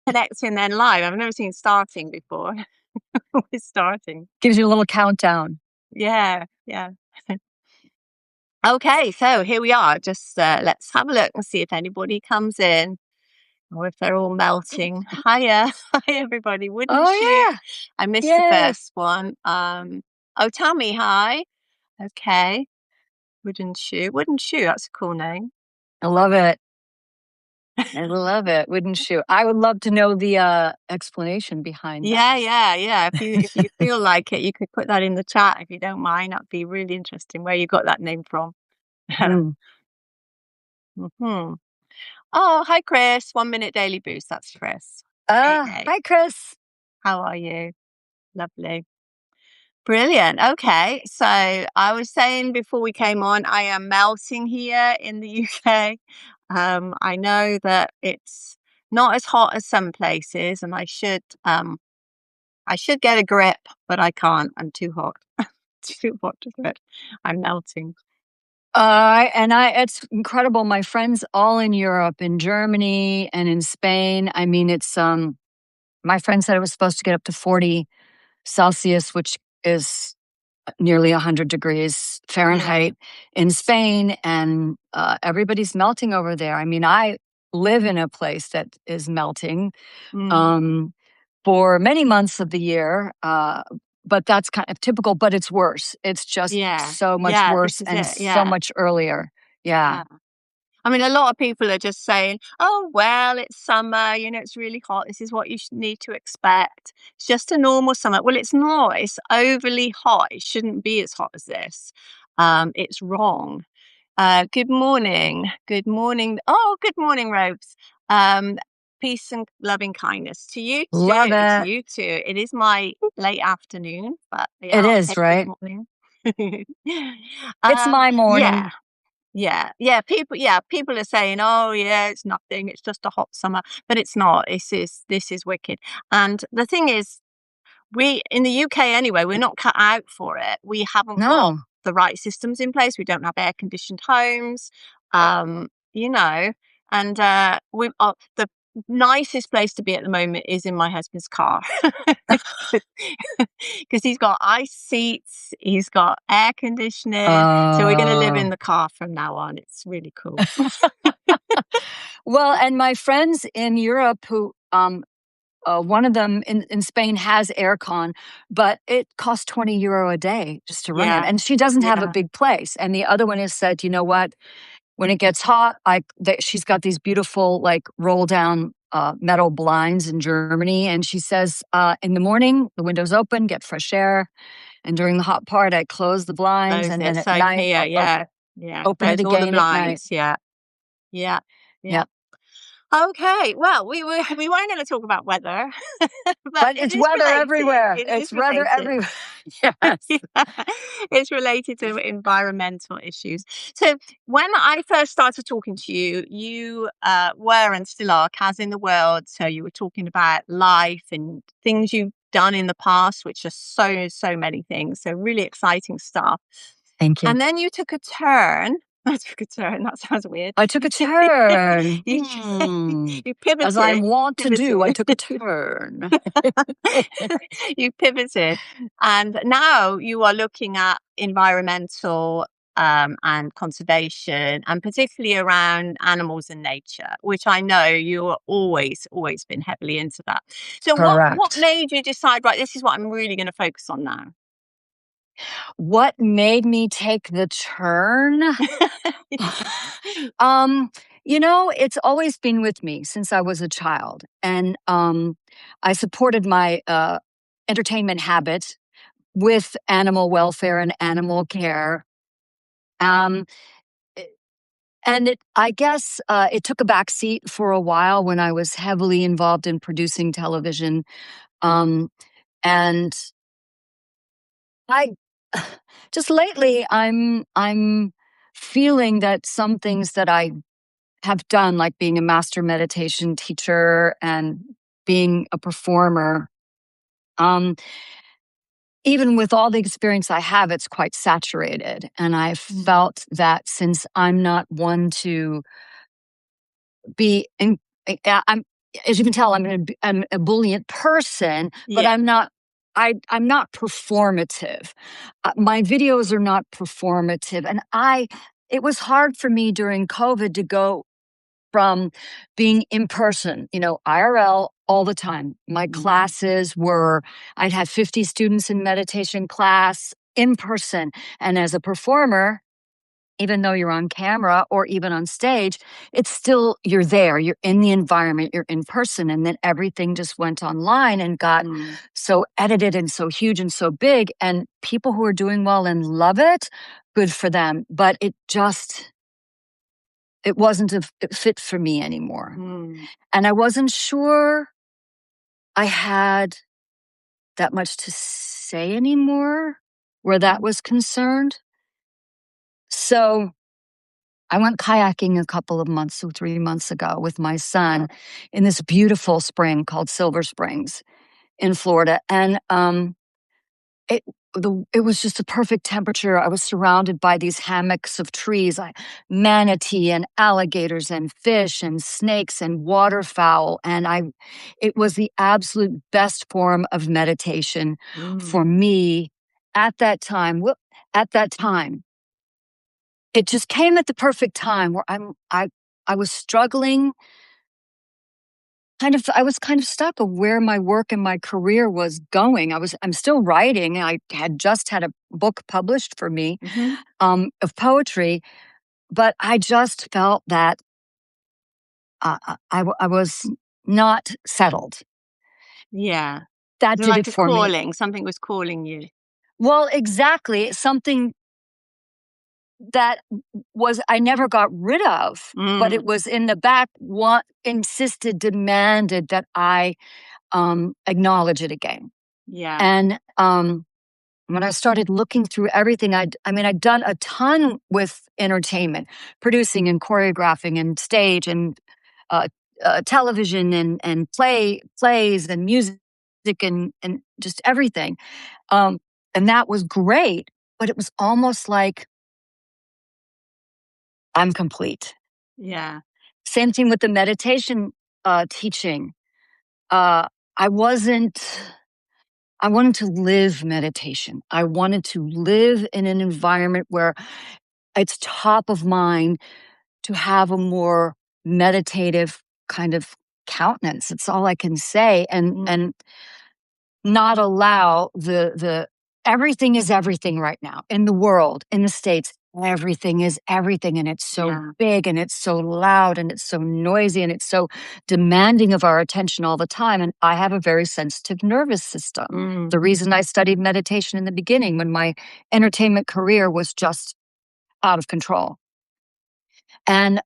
connecting then live. I've never seen starting before. We're starting. Gives you a little countdown. Yeah. Okay, so here we are. Just let's have a look and see if anybody comes in or if they're all melting. Hiya. Hi, everybody. Wooden shoe. Yeah. I missed the first one. Tammy, hi. Okay. Wooden shoe. That's a cool name. I love it. I love it. Wooden shoe. I would love to know the explanation behind that. Yeah. If you feel like it, you could put that in the chat if you don't mind. That'd be really interesting where you got that name from. Mm-hmm. Oh, hi, Chris. 1 Minute Daily Boost. That's Chris. Hey. Hi, Chris. How are you? Lovely. Brilliant. Okay. So I was saying before we came on, I am melting here in the UK. I know that it's not as hot as some places, and I should get a grip, but I can't. I'm too hot. Too hot to grip. I'm melting. It's incredible. My friends all in Europe, in Germany and in Spain. I mean, it's my friend said it was supposed to get up to 40 Celsius, which is nearly 100 degrees Fahrenheit in Spain, and everybody's melting over there. I mean, I live in a place that is melting for many months of the year, but that's kind of typical, but it's worse. It's just so much worse and so much earlier. Yeah. I mean, a lot of people are just saying, oh, well, it's summer, it's really hot. This is what you need to expect. It's just a normal summer. Well, it's not. It's overly hot. It shouldn't be as hot as this. It's wrong. Good morning. Good morning. Oh, good morning, Robes. Peace and loving kindness to you too. Love it. To you too. It is my late afternoon, but it is, right? It's my morning. Yeah. People are saying, "Oh, yeah, it's nothing. It's just a hot summer," but it's not. This is wicked. And the thing is, we in the UK anyway, we're not cut out for it. We haven't got the right systems in place. We don't have air conditioned homes, and the nicest place to be at the moment is in my husband's car because he's got ice seats, he's got air conditioning, so we're going to live in the car from now on. It's really cool. Well, and my friends in Europe who one of them in Spain has aircon, but it costs €20 a day just to run it, and she doesn't have a big place. And the other one has said, you know what? When it gets hot, she's got these beautiful roll down metal blinds in Germany, and she says in the morning the windows open, get fresh air, and during the hot part I close the blinds, and then at night, open it again at night. Yeah. Okay, well, we weren't going to talk about weather, but it's weather everywhere. It's weather everywhere. Yes. It's related to environmental issues. So when I first started talking to you, you were and still are KaZ in the world. So you were talking about life and things you've done in the past, which are so many things. So really exciting stuff. Thank you. And then you took a turn. I took a turn. That sounds weird. I took a turn. You pivoted. As I want to do, I took a turn. You pivoted. And now you are looking at environmental and conservation, and particularly around animals and nature, which I know you have always been heavily into that. So what made you decide, right, this is what I'm really going to focus on now? What made me take the turn? It's always been with me since I was a child. And I supported my entertainment habit with animal welfare and animal care. I guess it took a back seat for a while when I was heavily involved in producing television. And I just lately I'm feeling that some things that I have done, like being a master meditation teacher and being a performer, even with all the experience I have, it's quite saturated. And I felt that since I'm not one to be as you can tell, I'm a buoyant person, but Yeah. I'm not performative. My videos are not performative, and it was hard for me during COVID to go from being in person, IRL all the time. My Mhm. classes were, I'd have 50 students in meditation class in person. And as a performer, even though you're on camera or even on stage, it's still, you're there, you're in the environment, you're in person. And then everything just went online and got Mm. so edited and so huge and so big. And people who are doing well and love it, good for them. But it wasn't a fit for me anymore. Mm. And I wasn't sure I had that much to say anymore where that Mhm. was concerned. So I went kayaking a couple of months, so 3 months ago with my son in this beautiful spring called Silver Springs in Florida. And It it was just a perfect temperature. I was surrounded by these hammocks of trees, manatee and alligators and fish and snakes and waterfowl, and it was the absolute best form of meditation Mm. for me at that time. At that time, it just came at the perfect time where I was struggling I was kind of stuck of where my work and my career was going. I'm still writing. I had just had a book published for me, Mhm. of poetry, but I just felt that I was not settled. Yeah. That Was it did like it a for me. calling? Something was calling you. Well, exactly. Something that was I never got rid of, but it Mm. was in the back, insisted, demanded that I acknowledge it again. Yeah. And when I started looking through everything, I'd done a ton with entertainment, producing and choreographing and stage and uh, television and plays and music and just everything. Um, and that was great, but it was almost like I'm complete. Yeah. Same thing with the meditation teaching. Uh, I wasn't. I wanted to live meditation. I wanted to live in an environment where it's top of mind to have a more meditative kind of countenance. It's all I can say, Mm. and not allow the everything is everything right now in the world, in the States. Everything is everything, and it's so Yeah. big, and it's so loud, and it's so noisy, and it's so demanding of our attention all the time. And I have a very sensitive nervous system. Mm. The reason I studied meditation in the beginning, when my entertainment career was just out of control. And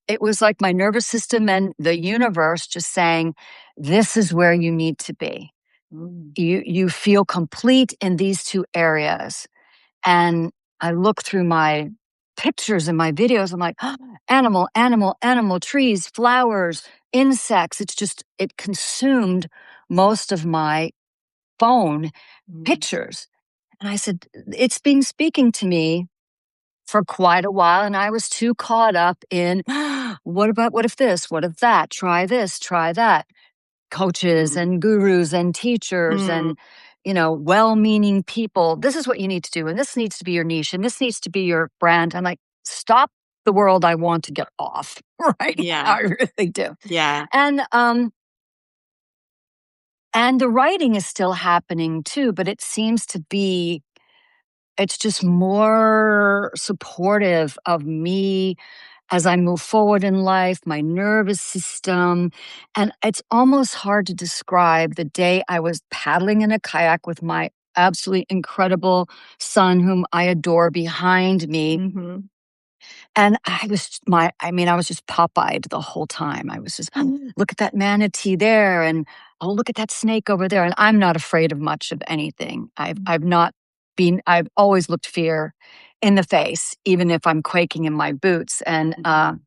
it was like my nervous system and the universe just saying, this is where you need to be. Mm. You feel complete in these two areas. And I look through my pictures and my videos, I'm like, animal, animal, animal, trees, flowers, insects. It consumed most of my phone Mm. pictures. And I said, it's been speaking to me for quite a while, and I was too caught up in what if this, what if that, try this, try that. Coaches Mm. and gurus and teachers Mm. and well-meaning people. This is what you need to do, and this needs to be your niche, and this needs to be your brand. I'm like, stop the world. I want to get off right now. Yeah. I really do. Yeah. And the writing is still happening too, but it seems to be it's just more supportive of me as I move forward in life, my nervous system. And it's almost hard to describe the day I was paddling in a kayak with my absolutely incredible son, whom I adore, behind me. Mhm. And I was just pop-eyed the whole time. I was just, look at that manatee there, and oh, look at that snake over there. And I'm not afraid of much of anything. I've always looked fear in the face, even if I'm quaking in my boots. And Mhm.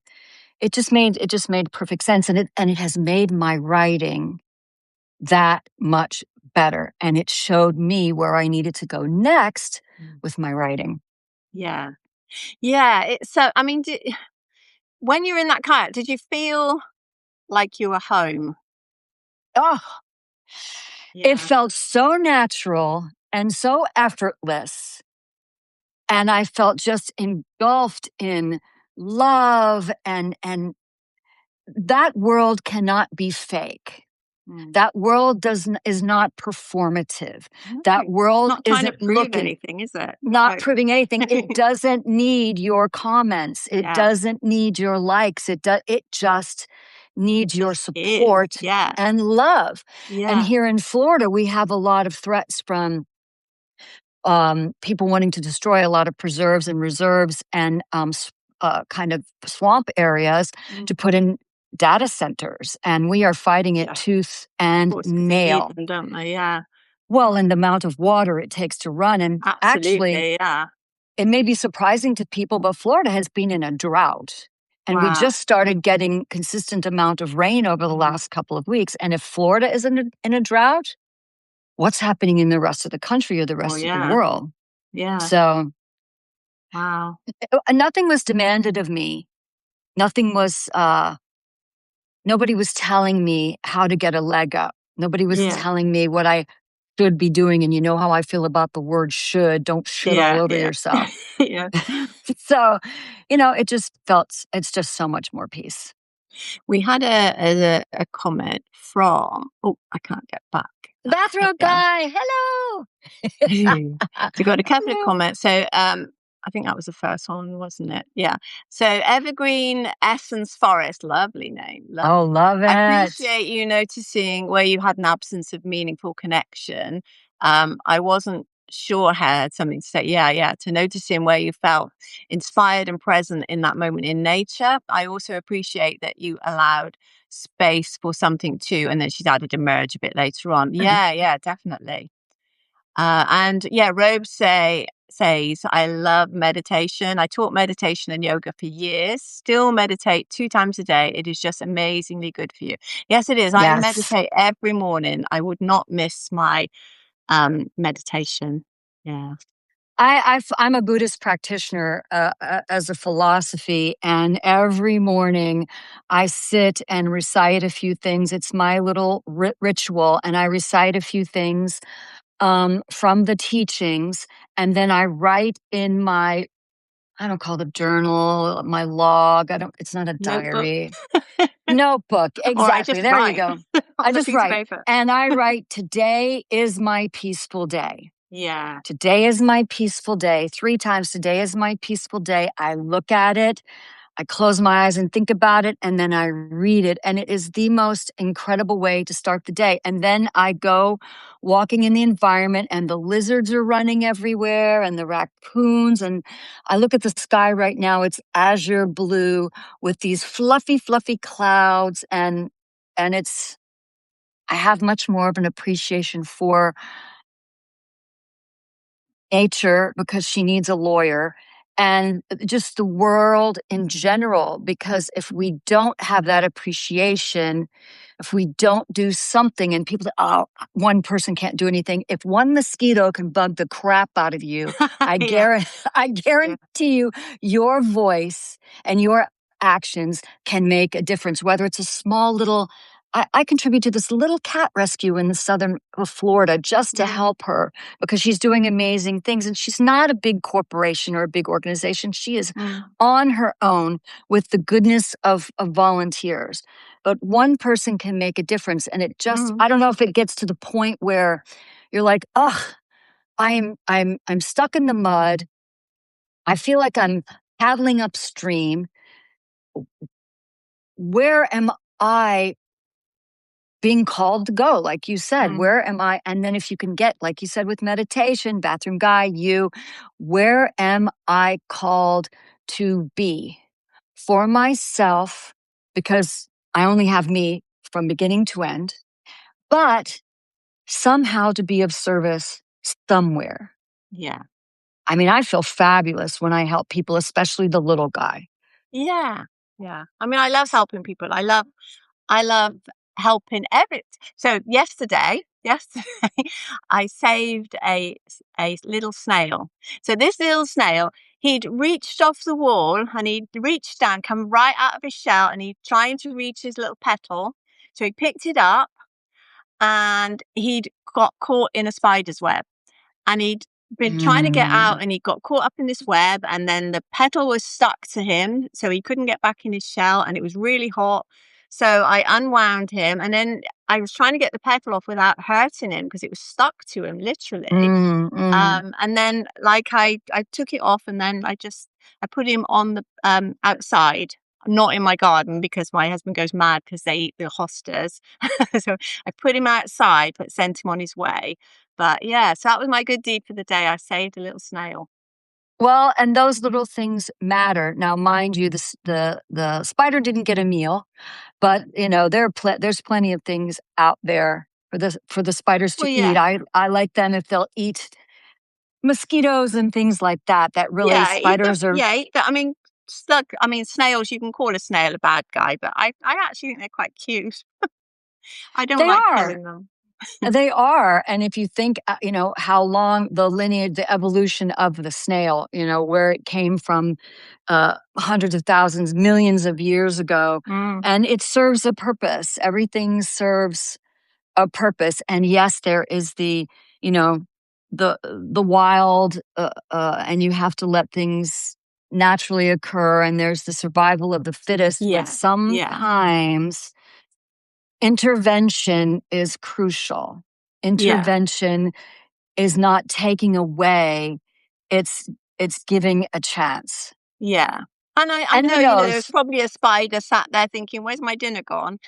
it just made perfect sense. And it has made my writing that much better. And it showed me where I needed to go next Mm. with my writing. Yeah. Yeah, it's so I mean, when you were in that kayak, did you feel like you were home. Oh, it Yeah. felt so natural and so effortless. And I felt just engulfed in love, and that world cannot be fake. Mm. That world is not performative. No, That world not trying to isn't prove looking, anything, is it? not Like, proving anything. It doesn't need your comments. It yeah, doesn't need your likes. It just it needs your just is. support Yeah, and love. And yeah, here in Florida, we have a lot of threats from people wanting to destroy a lot of preserves and reserves and kind of swamp areas to mhm, put in data centers. And we are fighting it yeah. Of tooth and course, because they need nail. them, don't they? Yeah, Well, and the amount of water it takes to run. And actually, absolutely. Yeah. it may be surprising to people, but Florida has been in a drought. And we Wow. just started getting consistent amount of rain over the Mhm. last couple of weeks. And if Florida is in a drought, what's happening in the rest of the country or the Well, rest of the yeah, world? yeah. So Wow. nothing was demanded of me. Nothing was, nobody was telling me how to get a leg up. Nobody was Yeah, telling me what I should be doing. And you know how I feel about the word should. Don't should all yeah, over yeah, yourself. yeah. So, it just it's just so much more peace. We had a comment from. Oh, I can't get back. The There bathroom we go. guy, hello. So got a couple of Hello. comments. So I think that was the first one, wasn't it? Yeah. So Evergreen Essence Forest, lovely name, Oh, lovely. love I it. appreciate you noticing where you had an absence of meaningful connection. I wasn't sure I had something to say. Yeah, yeah. To noticing where you felt inspired and present in that moment in nature. I also appreciate that you allowed space for something too, and then she's added emerge a bit later on. Yeah, yeah, definitely. And yeah, says, I love meditation. I taught meditation and yoga for years, still meditate 2 times a day. It is just amazingly good for you. Yes, it is. I Yes. meditate every morning. I would not miss my meditation. Yeah. I'm a Buddhist practitioner as a philosophy, and every morning I sit and recite a few things. It's my little ritual, and I recite a few things from the teachings, and then I write in my, I don't call it a journal, my log. I don't. It's not a Notebook. diary. Notebook. Or I Exactly. just There you write go. I on a just piece of write, paper. and I write. Today is my peaceful day. Yeah. Today is my peaceful day. 3 times today is my peaceful day. I look at it, I close my eyes and think about it, and then I read it. And it is the most incredible way to start the day. And then I go walking in the environment, and the lizards are running everywhere, and the raccoons. And I look at the sky right now, it's azure blue with these fluffy, fluffy clouds. And I have much more of an appreciation for nature because she needs a lawyer, and just the world in general, because if we don't have that appreciation, if we don't do something, and people say, oh, one person can't do anything. If one mosquito can bug the crap out of you, Yeah. I Yeah. guarantee you, your voice and your actions can make a difference, whether it's a small little, I contribute to this little cat rescue in the southern of Florida just to Mm, help her because she's doing amazing things. And she's not a big corporation or a big organization. She is mm, on her own with the goodness of volunteers. But one person can make a difference. And it just, mm, I don't know if it gets to the point where you're like, oh, I'm stuck in the mud. I feel like I'm paddling upstream. Where am I being called to go? Like you said, mm. where am I? And then if you can get, like you said, with meditation, bathroom guy, where am I called to be for myself? Because I only have me from beginning to end, but somehow to be of service somewhere. Yeah. I mean, I feel fabulous when I help people, especially the little guy. Yeah. Yeah. I mean, I love helping people. I love helping every so yesterday, I saved a little snail. So this little snail, he'd reached off the wall and he'd reached down, come right out of his shell, and he'd trying to reach his little petal. So he picked it up and he'd got caught in a spider's web. And he'd been trying to get Mm. out and he got caught up in this web, and then the petal was stuck to him, so he couldn't get back in his shell, and it was really hot. So I unwound him, and then I was trying to get the petal off without hurting him because it was stuck to him literally. Mm, mm. And then like I took it off, and then I put him on the outside, not in my garden because my husband goes mad because they eat the hostas. So I put him outside, but sent him on his way. But yeah, so that was my good deed for the day. I saved a little snail. Well, and those little things matter. Now, mind you, the spider didn't get a meal, but there's plenty of things out there for the spiders Well, to eat. yeah, I like them if they'll eat mosquitoes and things like that. That really yeah, spiders are. eat the, I mean, snails. You can call a snail a bad guy, but I actually think they're quite cute. I don't They like are. killing them. They are. And if you think, how long the lineage, the evolution of the snail, where it came from hundreds of thousands, millions of years ago, Mm, and it serves a purpose. Everything serves a purpose. And yes, there is you know, the wild, and you have to let things naturally occur. And there's the survival of the fittest. But yeah, yeah, sometimes intervention is crucial. yeah, Intervention is not taking away, it's it's giving a chance. yeah. And I And who know, there's knows? probably a spider sat there thinking, "Where's my dinner gone?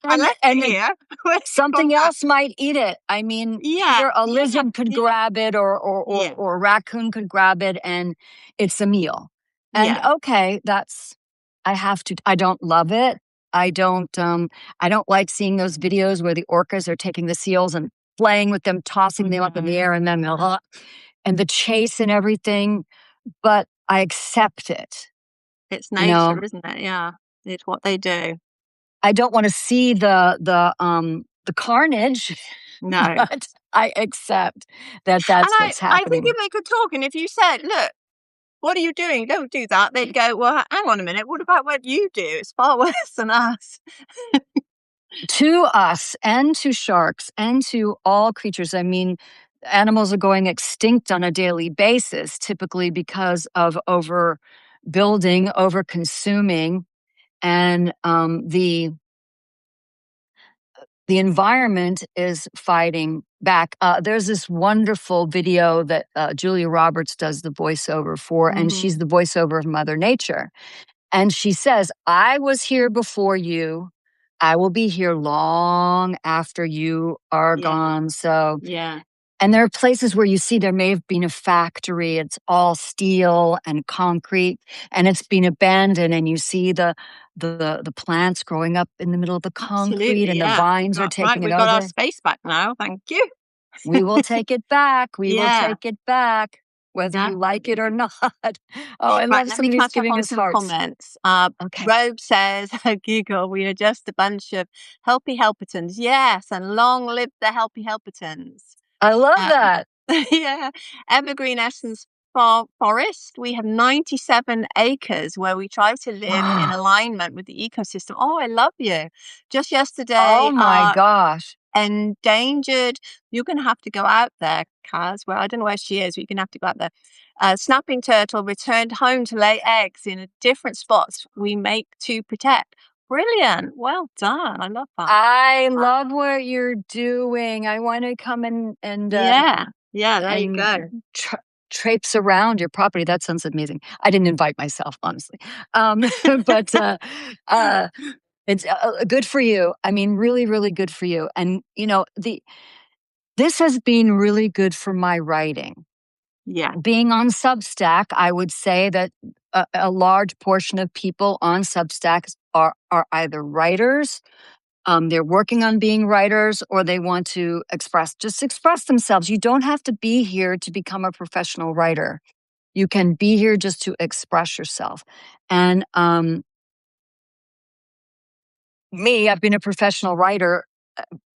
I And left it and here. Where's it gone something now?" else might eat it. I mean, Yeah, either a yeah, lizard could yeah, grab it yeah, or a raccoon could grab it and it's a meal. And yeah. okay, I don't love it. I don't I don't like seeing those videos where the orcas are taking the seals and playing with them, tossing them up in the Mhm. air and then and the chase and everything, but I accept it. It's You know, nature, isn't it? Yeah, it's what they do. I don't want to see the carnage, No. but I accept that And that's what's I think happening. if they could talk, and if you said, "Look, what are you doing? Don't do that," they'd go, "Well, hang on a minute. What about what you do? It's far worse than us." To us and to sharks and to all creatures, I mean, animals are going extinct on a daily basis, typically because of overbuilding, over consuming, and the environment is fighting back. There's this wonderful video that Julia Roberts does the voiceover for, and Mhm. she's the voiceover of Mother Nature. And she says, I was here before you. I will be here long after you are Yeah, gone. So, yeah. and there are places where you see there may have been a factory. It's all steel and concrete, and it's been abandoned. And you see the plants growing up in the middle of the concrete, Absolutely, and the yeah. vines are Right, taking it we've got our over. space back now, thank you. We will take it back. We will Yeah, take it back, whether you like it definitely. or not. Oh, I Right, love let me somebody's catch up giving on us some hearts. comments. Okay, Robe says, "Giggle, we are just a bunch of helpy helpertons." Yes, and long live the helpy helpertons. I love Uh, that. yeah, Evergreen Essence Forest. We have 97 acres where we try to live in alignment with the ecosystem. Oh, I love you. Just Oh yesterday, my gosh. endangered. You're going to have to go out there, Kaz. Well, I don't know where she is, but you're going to have to go out there. Snapping turtle returned home to lay eggs in a different spots we make to protect. Brilliant. Well done. I love that. I love what you're doing. I want to come Yeah. Yeah. There you and go. traipse around your property. That sounds amazing. I didn't invite myself, honestly, but uh, it's good for you. I mean, really, really good for you. And the this has been really good for my writing. Yeah. Being on Substack, I would say that a large portion of people on Substack are either writers, they're working on being writers, or they want to express themselves. You don't have to be here to become a professional writer. You can be here just to express yourself. And me, I've been a professional writer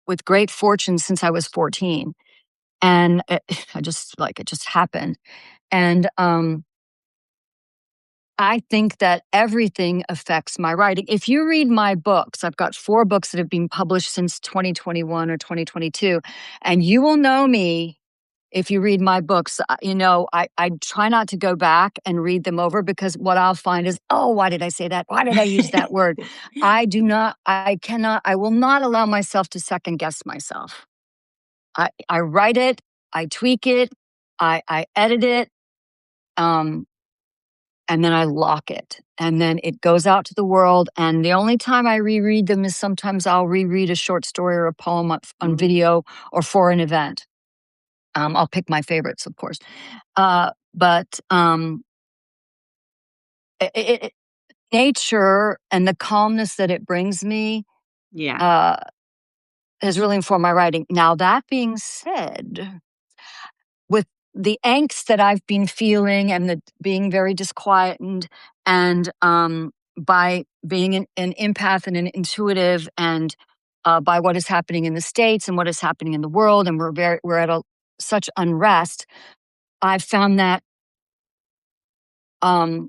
with great fortune since I was 14, and it just happened. And I think that everything affects my writing. If you read my books, I've got 4 books that have been published since 2021 or 2022, and you will know me if you read my books. I try not to go back and read them over, because what I'll find is, oh, why did I say that? Why did I use that word? I will not allow myself to second guess myself. I write it, I tweak it, I edit it, and then I lock it. And then it goes out to the world. And the only time I reread them is sometimes I'll reread a short story or a poem on video or for an event. I'll pick my favorites, of course. But nature and the calmness that it brings me Yeah. has really informed my writing. Now, that being said, with the angst that I've been feeling and the being very disquieted, and by being an empath and an intuitive, and by what is happening in the States and what is happening in the world, and we're at such unrest, I've found that um,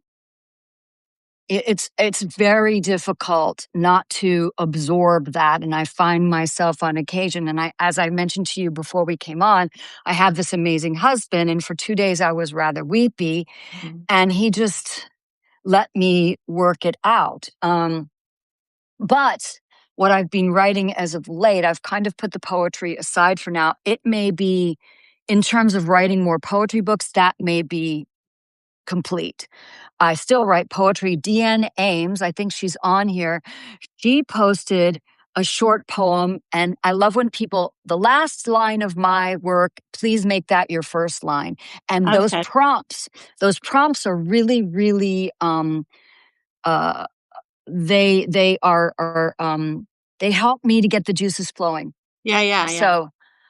it's very difficult not to absorb that. And I find myself on occasion, and as I mentioned to you before we came on, I have this amazing husband, and for 2 days I was rather weepy, and he just let me work it out. But what I've been writing as of late, I've kind of put the poetry aside for now. It may be, in terms of writing more poetry books, that may be complete. I still write poetry. Deanne Ames, I think she's on here. She posted a short poem, and I love when people, the last line of my work, please make that your first line. And Okay. those prompts are really, really, uh, they are they help me to get the juices flowing. Yeah, yeah, yeah. So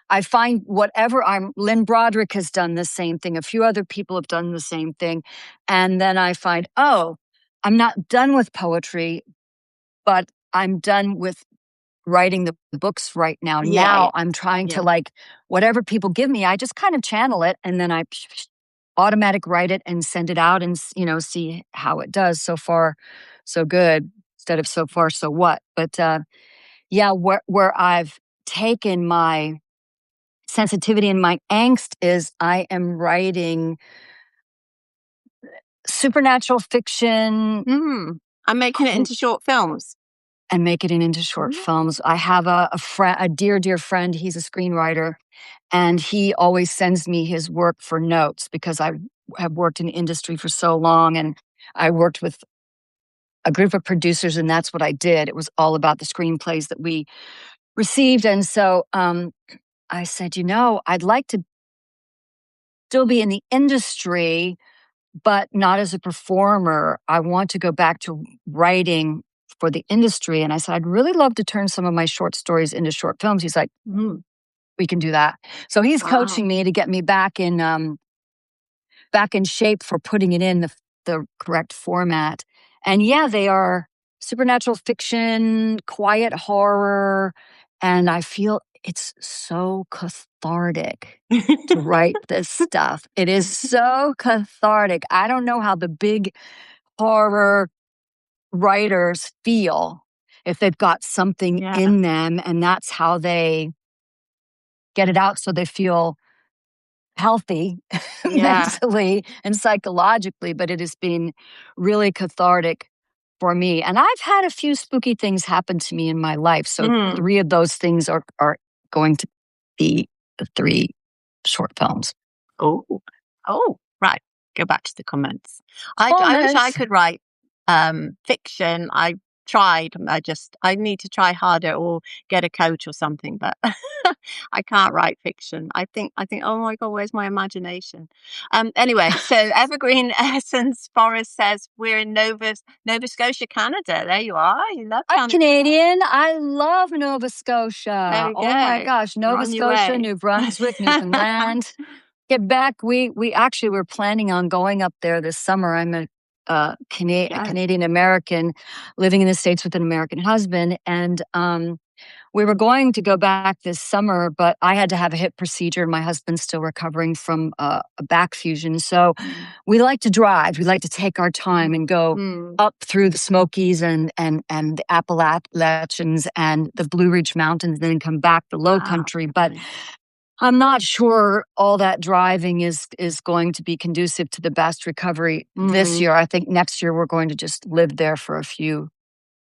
I find Lynn Broderick has done the same thing. A few other people have done the same thing. And then I find, oh, I'm not done with poetry, but I'm done with writing the books right now. Yeah, yeah, Now I'm trying to, yeah. like, whatever people give me, I just kind of channel it, and then I automatic write it and send it out, and, see how it does. So far, so good, instead of so far, so what. But yeah, where I've taken my sensitivity and my angst is I am writing supernatural fiction I'm making it into short films. and making it into short Mhm. films. I have a dear, dear friend. He's a screenwriter, and he always sends me his work for notes, because I have worked in industry for so long, and I worked with a group of producers, and that's what I did. It was all about the screenplays that we received. And so I said, I'd like to still be in the industry, but not as a performer. I want to go back to writing for the industry. And I said, I'd really love to turn some of my short stories into short films. He's like, Mhm. we can do that. So he's Wow. coaching me to get me back in shape for putting it in the correct format. And yeah, they are supernatural fiction, quiet horror, and I feel it's so cathartic to write this stuff. It is so cathartic. I don't know how the big horror writers feel, if they've got something Yeah, in them and that's how they get it out, so they feel healthy yeah. mentally and psychologically. But it has been really cathartic for me. And I've had a few spooky things happen to me in my life. So Mm. 3 of those things are going to be the 3 short films. Oh, oh, right. Go back to the comments. I wish I Almost. could write fiction. I tried. I need to try harder or get a coach or something, but I can't write fiction. I think, oh my God, where's my imagination? Anyway, so Evergreen Essence Forest says we're in Nova Scotia, Canada. There you are. You love I'm Canada. Canadian. I love Nova There Scotia. we Oh my go. gosh, You're Nova on your Scotia, way. New Brunswick, Newfoundland. Quebec. We actually were planning on going up there this summer. I'm a Yeah. Canadian American living in the States with an American husband, and we were going to go back this summer, but I had to have a hip procedure. My husband's still recovering from a back fusion. So Mm. we like to drive. We like to take our time and go Mm. up through the Smokies and the Appalachians and the Blue Ridge Mountains, and then come back the Low Wow. Country. But Nice. I'm not sure all that driving is going to be conducive to the best recovery this Mm. year. I think next year we're going to just live there for a few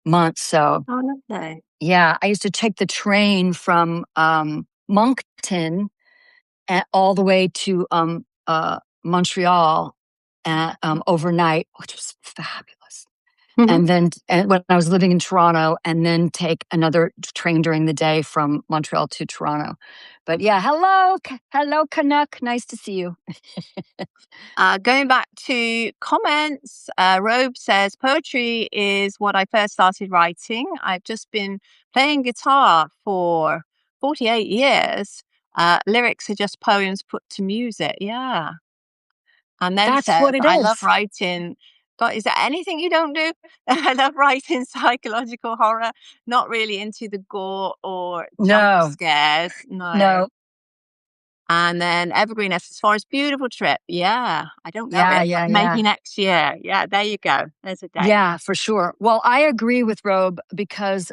months. So Oh, lovely. yeah, I used to take the train from Moncton all the way to Montreal overnight, which was fabulous. And when I was living in Toronto, and then take another train during the day from Montreal to Toronto. But yeah, hello, Canuck. Nice to see you. Going back to comments, Robe says poetry is what I first started writing. I've just been playing guitar for 48 years. Lyrics are just poems put to music. Yeah. And then That's what says, it I love is. writing. God, is there anything you don't do? I love writing psychological horror. Not really into the gore or jump No, scares. No. no, And then Evergreen as far as beautiful trip. Yeah, I don't know yeah, it, but yeah, maybe yeah. next year. Yeah, there you go. There's a date. Yeah, for sure. Well, I agree with Robe because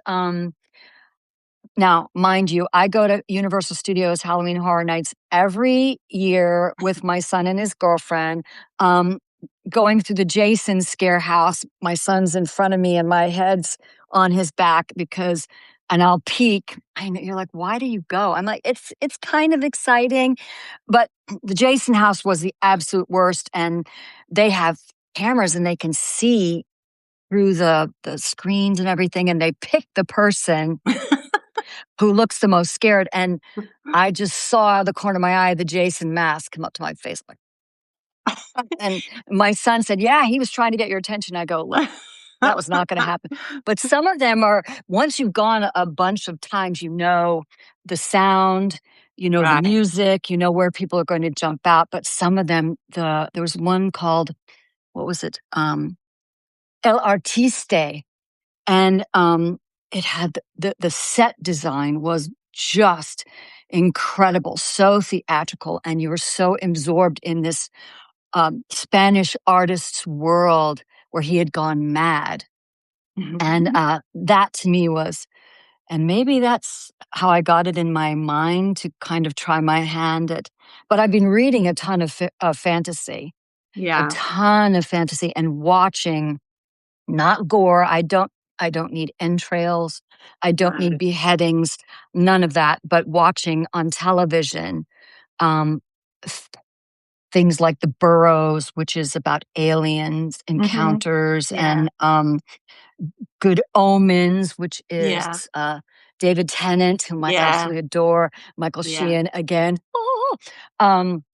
now, mind you, I go to Universal Studios Halloween Horror Nights every year with my son and his girlfriend. Um, Going through the Jason scare house, my son's in front of me and my head's on his back because, and I'll peek. And you're like, why do you go? I'm like, it's kind of exciting, but the Jason house was the absolute worst, and they have cameras and they can see through the screens and everything, and they pick the person who looks the most scared. And I just saw out of the corner of my eye the Jason mask come up to my face. Like, and my son said, "Yeah, he was trying to get your attention." I go, "Look, that was not going to happen." But some of them are, once you've gone a bunch of times, you know the sound, you know the Right. music, you know where people are going to jump out. But some of them, there was one called, what was it? El Artiste. And it had the set design was just incredible, so theatrical, and you were so absorbed in this Spanish artist's world where he had gone mad. And Mhm. that to me was, and maybe that's how I got it in my mind to kind of try my hand at. But I've been reading a ton of fantasy, a Yeah. ton of fantasy, and watching, not gore. I don't need entrails. I don't need Right. beheadings, none of that, but watching on television, um, th- things like The Burrows, which is about aliens, Mhm. encounters, Yeah. and Good Omens, which is Yeah. David Tennant, whom I Yeah. absolutely adore, Michael Yeah. Sheehan again. Um,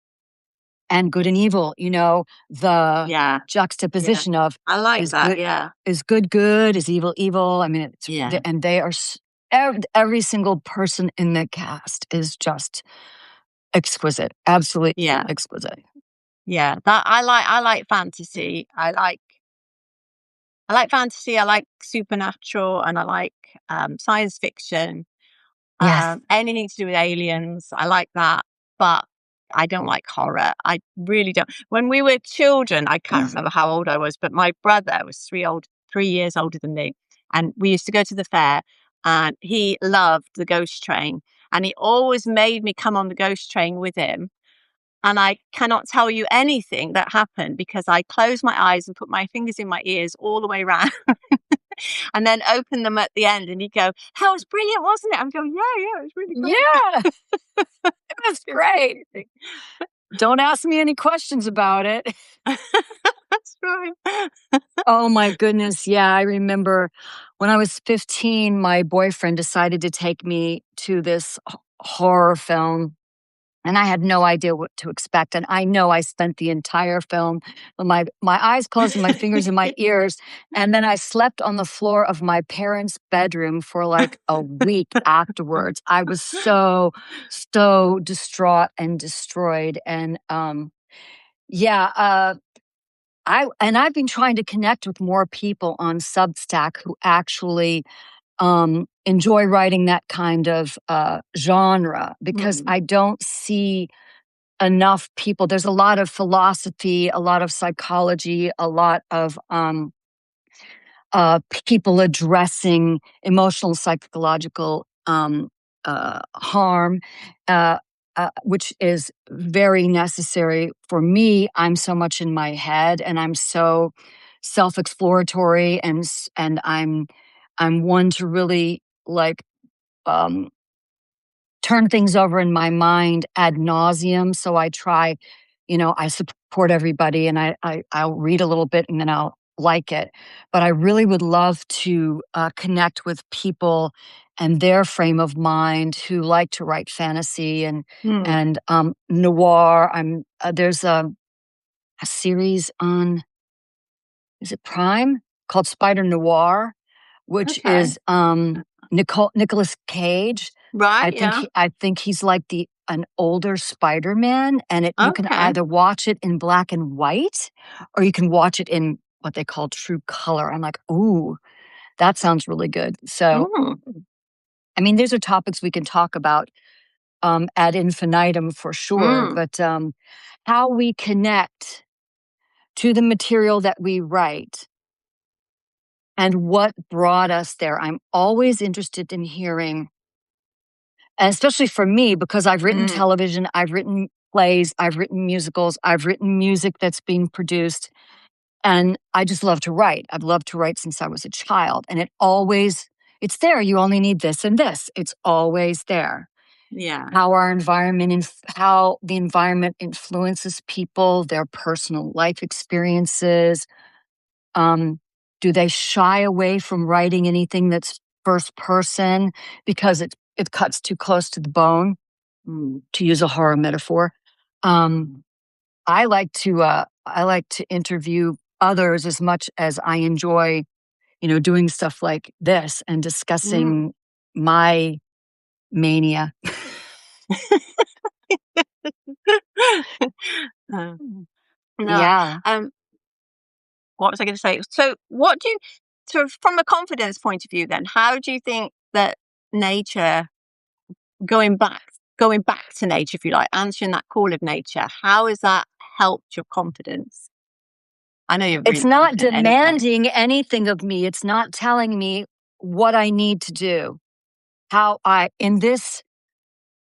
and good and evil, the Yeah. Yeah. juxtaposition of I like is that. good Yeah. good, is evil. I mean, Yeah. and they are every single person in the cast is just exquisite, absolutely Yeah. exquisite. Yeah. That I like fantasy. I like fantasy. I like supernatural, and I like science fiction. Yes. Anything to do with aliens, I like that, but I don't like horror. I really don't. When we were children, I can't remember how old I was, but my brother was 3 years older than me, and we used to go to the fair, and he loved the ghost train, and he always made me come on the ghost train with him. And I cannot tell you anything that happened because I closed my eyes and put my fingers in my ears all the way around and then open them at the end. And he'd go, "That was brilliant, wasn't it?" I'm going, "Yeah, yeah, it was really great." Yeah, that's It's great. amazing. Don't ask me any questions about it. That's right. Oh my goodness. Yeah, I remember when I was 15, my boyfriend decided to take me to this horror film, and I had no idea what to expect. And I know I spent the entire film with my eyes closed and my fingers in my ears. And then I slept on the floor of my parents' bedroom for like a week afterwards. I was so distraught and destroyed. And yeah, I've been trying to connect with more people on Substack who actually enjoy writing that kind of genre because Mm. I don't see enough people. There's a lot of philosophy, a lot of psychology, a lot of people addressing emotional, psychological harm, uh, which is very necessary for me. I'm so much in my head, and I'm so self-exploratory, and I'm one to really like um, turn things over in my mind ad nauseum. So I try, I support everybody, and I'll read a little bit and then I'll like it. But I really would love to connect with people and their frame of mind who like to write fantasy Mm. and noir. There's a series on, is it Prime, called Spider Noir, which Okay. is Nicolas Cage. Right. Yeah. I think he's like the an older Spider-Man, and you can Okay. either watch it in black and white, or you can watch it in what they call true color. I'm like, ooh, that sounds really good. So, Mm. I mean, these are topics we can talk about ad infinitum for sure. Mm. But how we connect to the material that we write and what brought us there. I'm always interested in hearing, and especially for me, because I've written Mm. television, I've written plays, I've written musicals, I've written music that's being produced, and I just love to write. I've loved to write since I was a child, and it's there. You only need this and this. It's always there. Yeah. How the environment influences people, their personal life experiences. Um, do they shy away from writing anything that's first person because it cuts too close to the bone, Mm. to use a horror metaphor? Um, I like to interview others as much as I enjoy, doing stuff like this and Mm. discussing my mania. Uh, Mm. no. Yeah. Um. What was I going to say? So, what do you, sort of, from a confidence point of view, then, how do you think that nature, going back, going back to nature, if you like, answering that call of nature, how has that helped your confidence? I know you're It's really not confident anyway. demanding anything of me. It's not telling me what I need to do. In this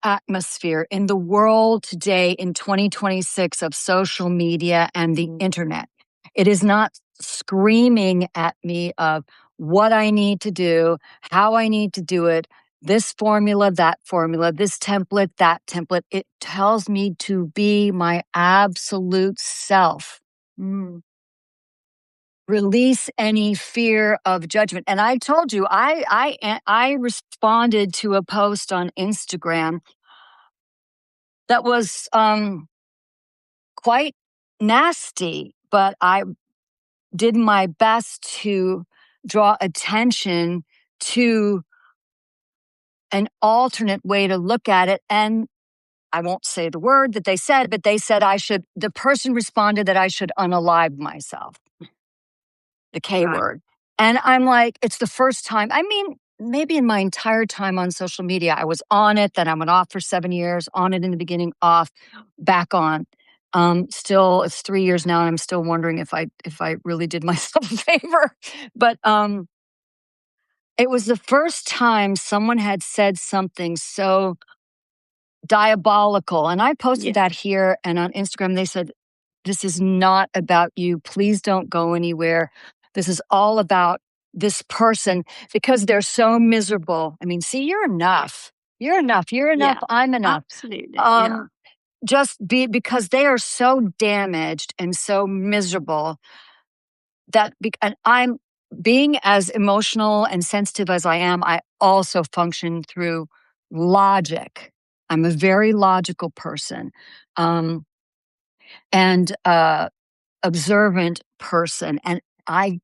atmosphere, in the world today in 2026 of social media and the Mm. internet, it is not screaming at me of what I need to do, how I need to do it, this formula, this template, that template. It tells me to be my absolute self. Mm. Release any fear of judgment. And I told you, I responded to a post on Instagram that was quite nasty, but I did my best to draw attention to an alternate way to look at it. And I won't say the word that they said, but they said the person responded that I should unalive myself, the K Right. word. And I'm like, it's the first time. I mean, maybe in my entire time on social media, I was on it, then I went off for 7 years, on it in the beginning, off, back on. Still, it's 3 years now, and I'm still wondering if I really did myself a favor. But it was the first time someone had said something so diabolical. And I posted Yeah. that here and on Instagram. They said, this is not about you. Please don't go anywhere. This is all about this person because they're so miserable. I mean, see, you're enough. You're enough. You're enough. Yeah. I'm enough. Absolutely. Yeah. Um, just be because they are so damaged and so miserable and I'm being as emotional and sensitive as I am, I also function through logic. I'm a very logical person. Um, and observant person, and I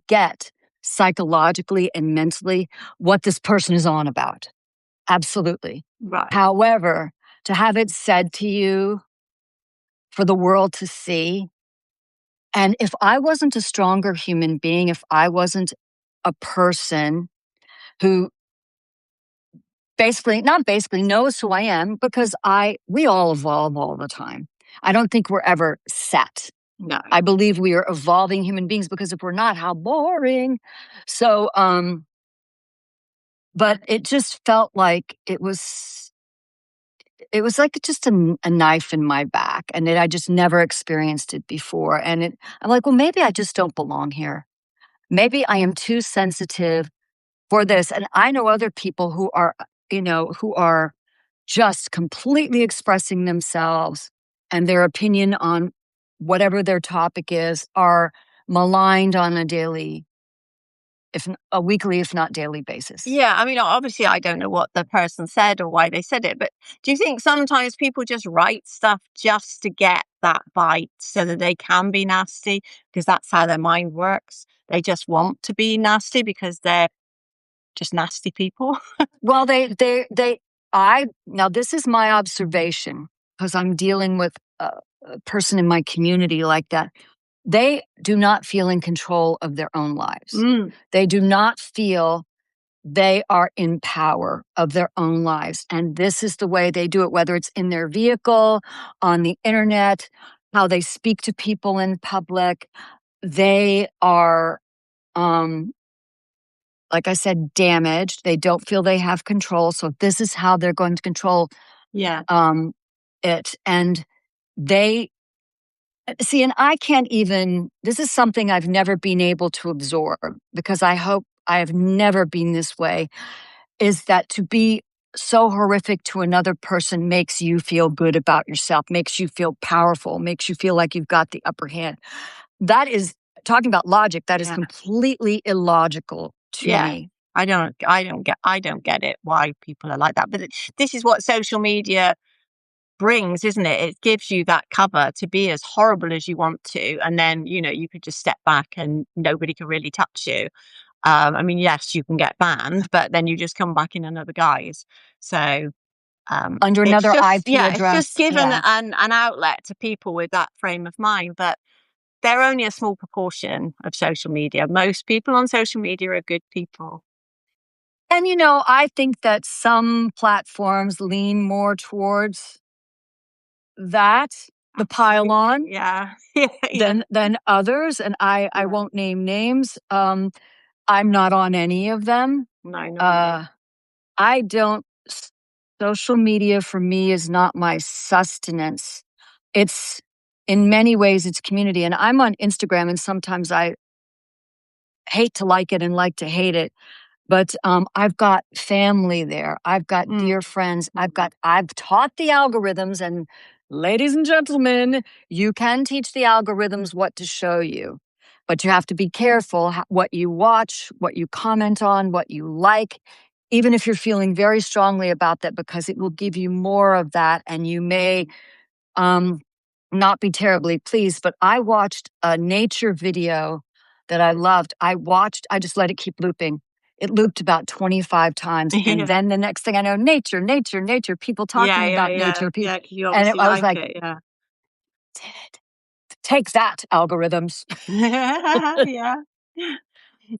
get psychologically and mentally what this person is on about. Absolutely. Right. However, to have it said to you for the world to see, and if I wasn't a stronger human being, if I wasn't a person who basically, not basically, knows who I am because we all evolve all the time. I don't think we're ever set. No. I believe we are evolving human beings because if we're not, how boring. So, but it just felt like it was like just a knife in my back, and I just never experienced it before. And I'm like, well, maybe I just don't belong here. Maybe I am too sensitive for this. And I know other people who are, who are just completely expressing themselves and their opinion on whatever their topic is are maligned on a weekly, if not daily basis. Yeah, I mean, obviously, I don't know what the person said or why they said it, but do you think sometimes people just write stuff just to get that bite so that they can be nasty? Because that's how their mind works. They just want to be nasty because they're just nasty people. Well, now this is my observation because I'm dealing with a person in my community like that. They do not feel in control of their own lives. Mm, They do not feel they are in power of their own lives. And this is the way they do it, whether it's in their vehicle, on the internet, how they speak to people in public. They are, um, like I said, damaged. They don't feel they have control. So this is how they're going to control yeah, it. And they see, and I can't even, this is something I've never been able to absorb because I hope I have never been this way, is that to be so horrific to another person makes you feel good about yourself, makes you feel powerful, makes you feel like you've got the upper hand. That is, talking about logic, that is yeah, completely illogical to yeah. me. I don't get it why people are like that. But this is what social media brings, isn't it? It gives you that cover to be as horrible as you want to, and then you could just step back and nobody can really touch you. I mean, yes, you can get banned, but then you just come back in another guise. So Under it's another just IP it's just address, given yeah. an outlet to people with that frame of mind, but they're only a small proportion of social media. Most people on social media are good people. And I think that some platforms lean more towards that, the pile-on, Yeah, yeah, yeah. than others, and I Yeah. won't name names. I'm not on any of them. No, nor me. Uh, I don't social media for me is not my sustenance. It's in many ways it's community, and I'm on Instagram, and sometimes I hate to like it and like to hate it. But, I've got family there. I've got Mm, dear friends. mm. I've taught the algorithms, and ladies and gentlemen, you can teach the algorithms what to show you. But you have to be careful what you watch, what you comment on, what you like, even if you're feeling very strongly about that, because it will give you more of that, and you may um, not be terribly pleased, but I watched a nature video that I loved. I just let it keep looping. It looped about 25 times. And Yeah. then the next thing I know, nature, nature, nature, people Yeah, talking yeah, about yeah. nature. Yeah, 'cause you And obviously I was like like, it, yeah. take that, algorithms. Yeah.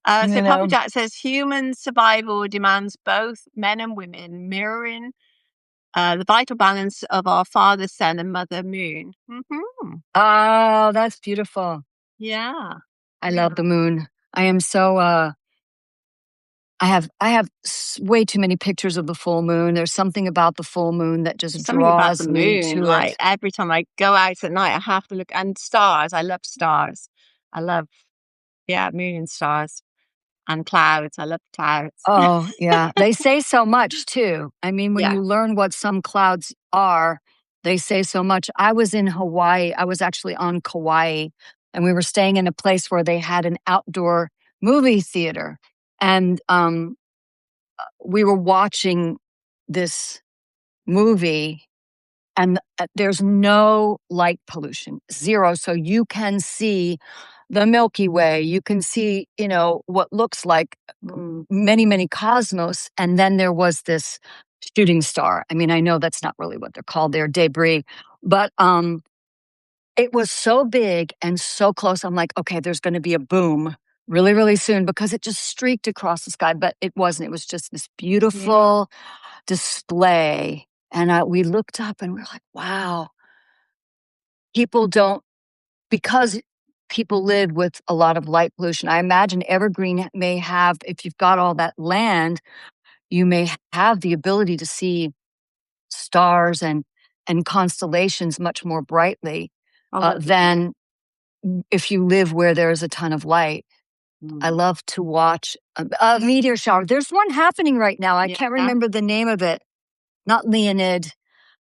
So You Papa know, Jack says human survival demands both men and women mirroring the vital balance of our father, sun, and mother, moon. oh, that's beautiful. Yeah. I love the moon. I am so, I have way too many pictures of the full moon. There's something about the full moon that just There's something about the draws me moon. to Like it. every time I go out at night, I have to look and stars. I love stars. I love, yeah, moon and stars and clouds. I love clouds. Oh, yeah. They say so much too. I mean, when Yeah. you learn what some clouds are, they say so much. I was in Hawaii. I was actually on Kauai, and we were staying in a place where they had an outdoor movie theater. And we were watching this movie, and there's no light pollution, zero. So you can see the Milky Way. You can see, what looks like many, many cosmos. And then there was this shooting star. I mean, I know that's not really what they're called. They're debris, but it was so big and so close. I'm like, okay, there's going to be a boom really, really soon because it just streaked across the sky, but it wasn't. It was just this Yeah. beautiful display. And we looked up and we're like, wow, people don't, because people live with a lot of light pollution. I imagine Evergreen may have, if you've got all that land, you may have the ability to see stars and constellations much more brightly Probably. than if you live where there's a ton of light. I Mm. love to watch a meteor shower. There's one happening right now. I can't Yeah. remember the name of it. Not Leonid.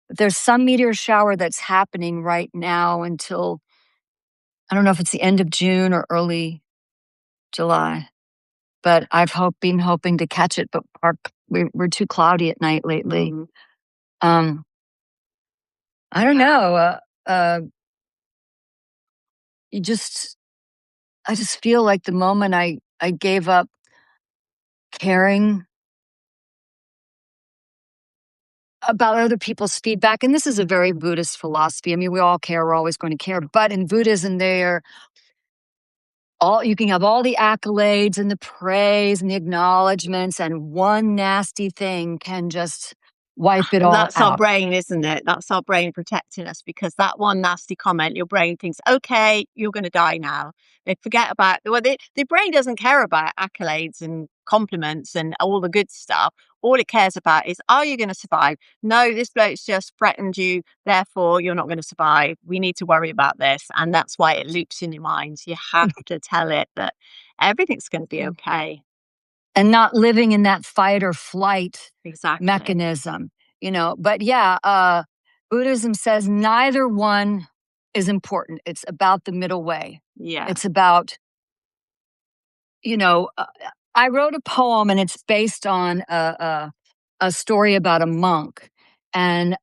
But there's some meteor shower that's happening right now until I don't know if it's the end of June or early July. But been hoping to catch it, but we're too cloudy at night lately. Mm. Um, I don't Yeah. know. You just I just feel like the moment I gave up caring about other people's feedback, and this is a very Buddhist philosophy. I mean, we all care, we're always going to care. But in Buddhism, they're all you can have all the accolades and the praise and the acknowledgments, and one nasty thing can just wipe it all That's our out. brain, isn't it? That's our brain protecting us because that one nasty comment, your brain thinks, okay, you're going to die now. They forget about, well, the brain doesn't care about accolades and compliments and all the good stuff. All it cares about is, are you going to survive? No, this bloke's just threatened you. Therefore, you're not going to survive. We need to worry about this. And that's why it loops in your mind. You have to tell it that everything's going to be okay. And not living in that fight or flight Exactly. mechanism, But yeah, Buddhism says neither one is important. It's about the middle way. Yeah. It's about, you know, uh, I wrote a poem and it's based on a story about a monk. And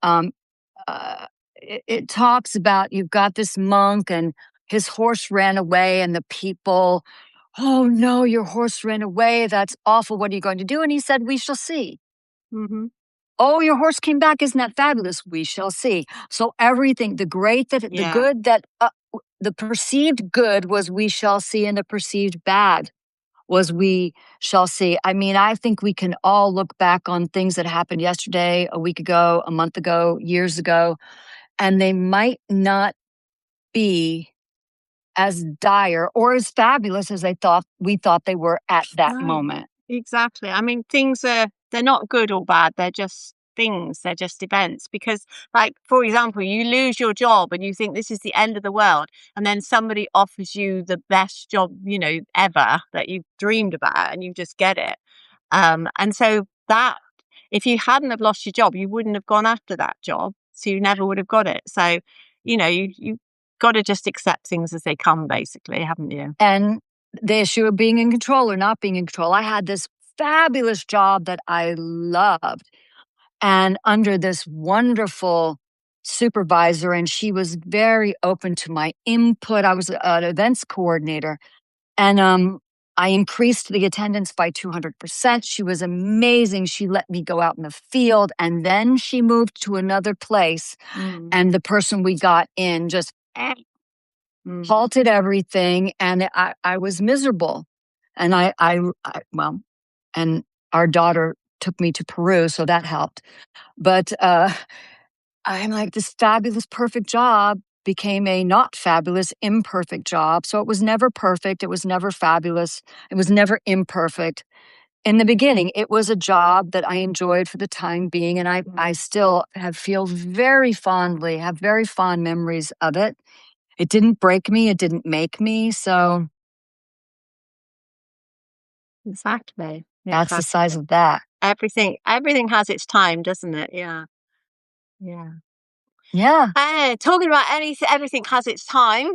it talks about you've got this monk and his horse ran away, and the people, oh no, your horse ran away. That's awful. What are you going to do? And he said, we shall see. Hmm. Oh, your horse came back. Isn't that fabulous? We shall see. So everything, the Yeah. good that, the perceived good was we shall see, and the perceived bad was we shall see. I mean, I think we can all look back on things that happened yesterday, a week ago, a month ago, years ago, and they might not be as dire or as fabulous as we thought they were at that No, moment. exactly. I mean, they're not good or bad. They're just things. They're just events. Because, like, for example, you lose your job and you think this is the end of the world, and then somebody offers you the best job, ever that you've dreamed about, and you just get it. And so that, if you hadn't have lost your job, you wouldn't have gone after that job, so you never would have got it. So, you got to just accept things as they come, basically, haven't you? And the issue of being in control or not being in control. I had this fabulous job that I loved, and under this wonderful supervisor, and she was very open to my input. I was an events coordinator, and I increased the attendance by 200%. She was amazing. She let me go out in the field, and then she moved to another place, Mm. and the person we got in just Mm. halted everything, and I was miserable. And well, and our daughter took me to Peru, so that helped. But I'm like, this fabulous, perfect job became a not fabulous, imperfect job. So it was never perfect. It was never fabulous. It was never imperfect. In the beginning, it was a job that I enjoyed for the time being. And I Mm. still have very fond memories of it. It didn't break me. It didn't make me. So Exactly. that's the size Exactly. of that. Everything has its time, doesn't it? Yeah. Yeah. Yeah. Talking about anything, everything has its time.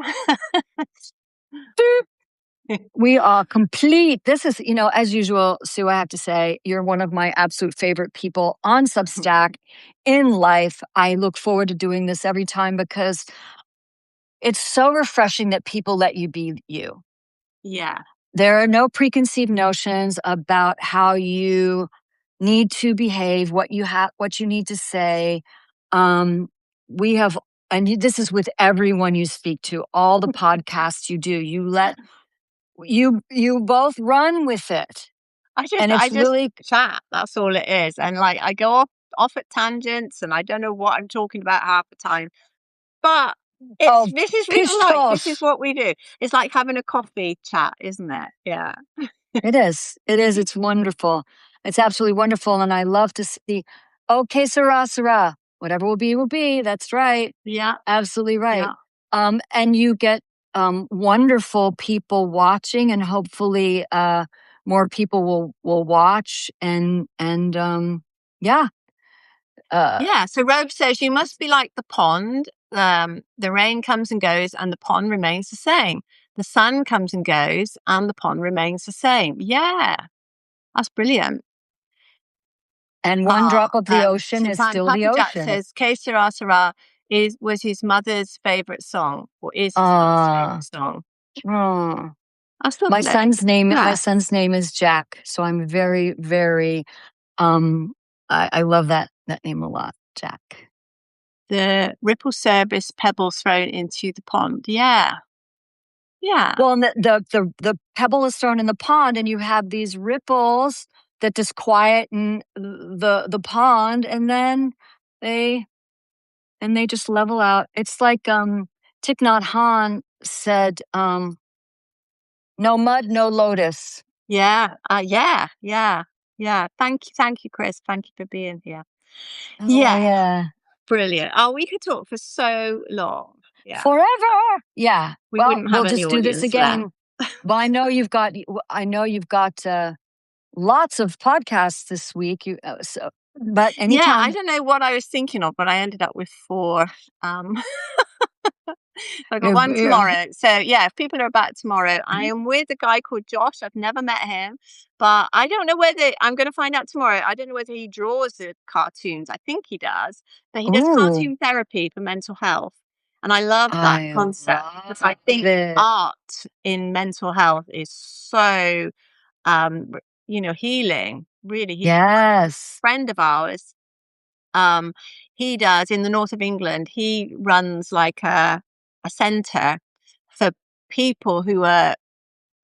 We are complete. This is, as usual, Sue, I have to say, you're one of my absolute favorite people on Substack in life. I look forward to doing this every time because it's so refreshing that people let you be you. Yeah. There are no preconceived notions about how you need to behave, what you need to say. Um, we have, and this is with everyone you speak to, all the podcasts you do. You let you both run with it, and I it's just really chat. That's all it is. And like I go off at tangents and I don't know what I'm talking about half the time. But oh, this is real life. This is pistols. what we do. It's like having a coffee chat, isn't it? Yeah. It is. It is. It's wonderful. It's absolutely wonderful, and I love to see. Okay, Sarah, Sarah. Whatever will be, will be. That's right. Yeah. Absolutely right. Yeah. And you get wonderful people watching, and hopefully, more people will watch. And yeah. Uh, Yeah. So Robe says you must be like the pond. The rain comes and goes and the pond remains the same. The sun comes and goes and the pond remains the same. Yeah. That's brilliant. and one drop of the ocean is Sultan still the Papa Jack ocean. says "Que Sera Sera" was his mother's favorite song, or is his mother's favorite Uh, song. oh. That's My lovely. my Yeah. son's name is Jack, so I'm very, very I love that name a lot, Jack. The ripple service pebbles thrown into the pond. Yeah. Yeah. Well, and the pebble is thrown in the pond, and you have these ripples that just quieten the pond, and then they they just level out. It's like Thich Nhat Hanh said, "No mud, no lotus." Yeah. Yeah. Yeah. Yeah. Thank you, Chris. Thank you for being here. Oh Yeah. yeah, Brilliant. Oh, we could talk for so long. Yeah. forever. Yeah. We Well, wouldn't have we'll any just do this audience left. again. Well, I know you've got lots of podcasts this week. But Yeah, I anytime. don't know what I was thinking of, but I ended up with 4. Um, I got If, one tomorrow. So yeah, if people are back tomorrow, I am with a guy called Josh. I've never met him, but I don't know whether I'm going to find out tomorrow. I don't know whether he draws the cartoons. I think he does, but he does ooh, cartoon therapy for mental health. And I love that I concept because I love think it. art in mental health is so, r- healing, really healing. Yes. Friend of ours, um, he does in the north of England. He runs like a centre for people who are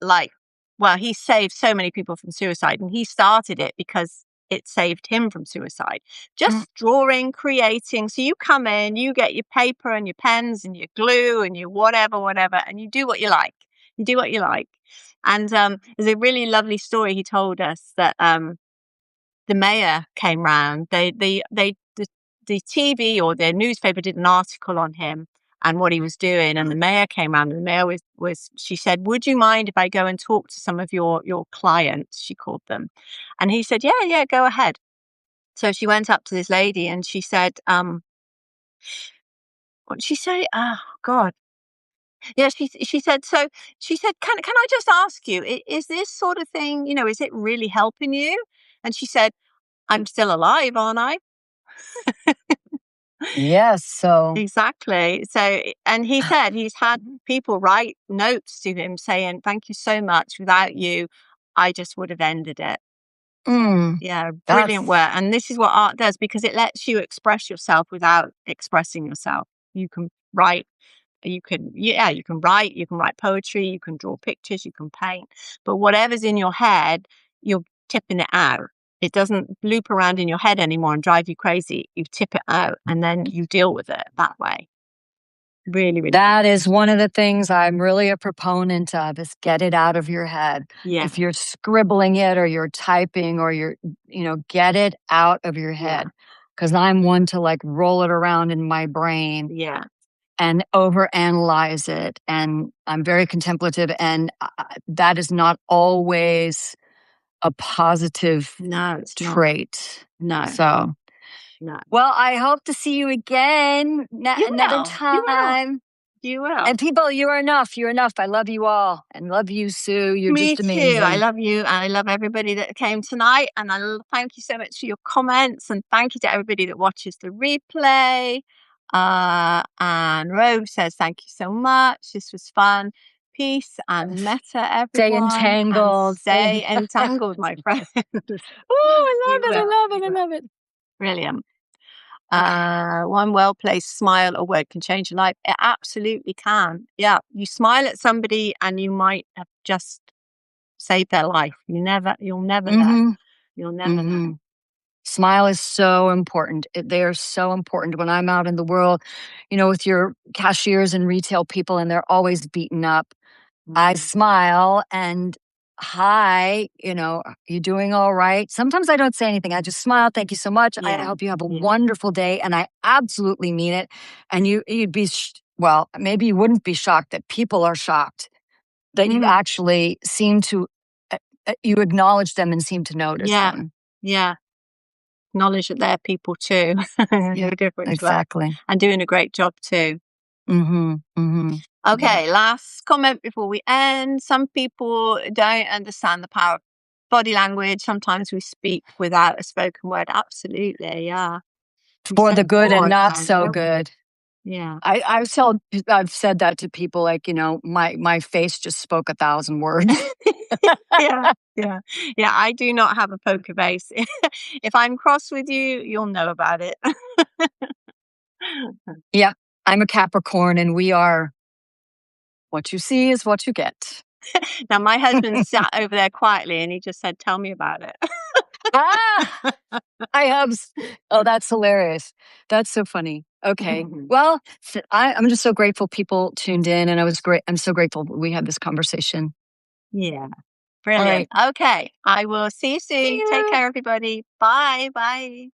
like, well, he saved so many people from suicide, and he started it because it saved him from suicide. Mm, Just drawing, creating. So you come in, you get your paper and your pens and your glue and your whatever, and you do what you like. You do what you like. And there's a really lovely story he told us that the mayor came round. The TV or the newspaper did an article on him and what he was doing, and the mayor came round. And the mayor was she said, "Would you mind if I go and talk to some of your clients?" She called them, and he said, "Yeah, yeah, go ahead." So she went up to this lady and she said, "What did she say? Oh God." Yeah, she said, so she said, can I just ask you, is this sort of thing, is it really helping you? And she said, I'm still alive, aren't I? yes. So, Exactly. So, and he said he's had people write notes to him saying, "Thank you so much. Without you, I just would have ended it." mm, Yeah, brilliant that's work. And this is what art does because it lets you express yourself without expressing yourself. You can write, you can write poetry, you can draw pictures, you can paint, but whatever's in your head, you're tipping it out. It doesn't loop around in your head anymore and drive you crazy. You tip it out and then you deal with it that way. Really, really. that is one of the things I'm really a proponent of is get it out of your head. Yeah, If you're scribbling it or you're typing or get it out of your yeah, head. Because I'm one to like roll it around in my brain yeah. and overanalyze it. And I'm very contemplative, and that is not always a positive No, it's not. trait. No, So, no. well, I hope to see you again You another will. You will. time. You will. And people, you're enough. You're enough. I love you all and love you, Sue. You're Me just too. I amazing. love you, and I love everybody that came tonight. And thank you so much for your comments, and thank you to everybody that watches the replay. And Rogue says thank you so much. This was fun. Peace and meta, Stay everyone, and entangled. stay entangled, my friends. Oh, I You love it. I will. love You it. I will. love it. Brilliant. One well-placed smile or word can change your life. It absolutely can. Yeah, you smile at somebody and you might have just saved their life. You'll never know. Mhm. You'll never know. Mhm. Smile is so important. They are so important. When I'm out in the world, with your cashiers and retail people, and they're always beaten up, I Mm, smile and, "Hi, you doing all right?" Sometimes I don't say anything. I just smile, "Thank you so much. I yeah, hope you have a yeah. wonderful day," and I absolutely mean it. And you'd be well, maybe you wouldn't be shocked that people are shocked that you Mm, actually seem to you acknowledge them and seem to notice yeah, them. yeah. Acknowledge that they're people too. No Yeah, different to us. exactly. And doing a great job too. Mhm, mhm. Yeah. Okay, last comment before we end. Some people don't understand the power of body language. Sometimes we speak without a spoken word. Absolutely, yeah. You For said the it good and before, not so so yeah. good. Yeah. I've said that to people, like, my face just spoke 1,000 words. Yeah, yeah. Yeah, I do not have a poker face. If I'm cross with you, you'll know about it. Yeah, I'm a Capricorn, and we are what you see is what you get. Now my husband sat over there quietly and he just said, "Tell me about it." Ah, I have oh, that's hilarious. That's so funny. Okay. Well, I'm just so grateful people tuned in, and I'm so grateful we had this conversation. Yeah. All Brilliant. right. Okay. I will see you See soon. Take you. care, everybody. Bye. Bye.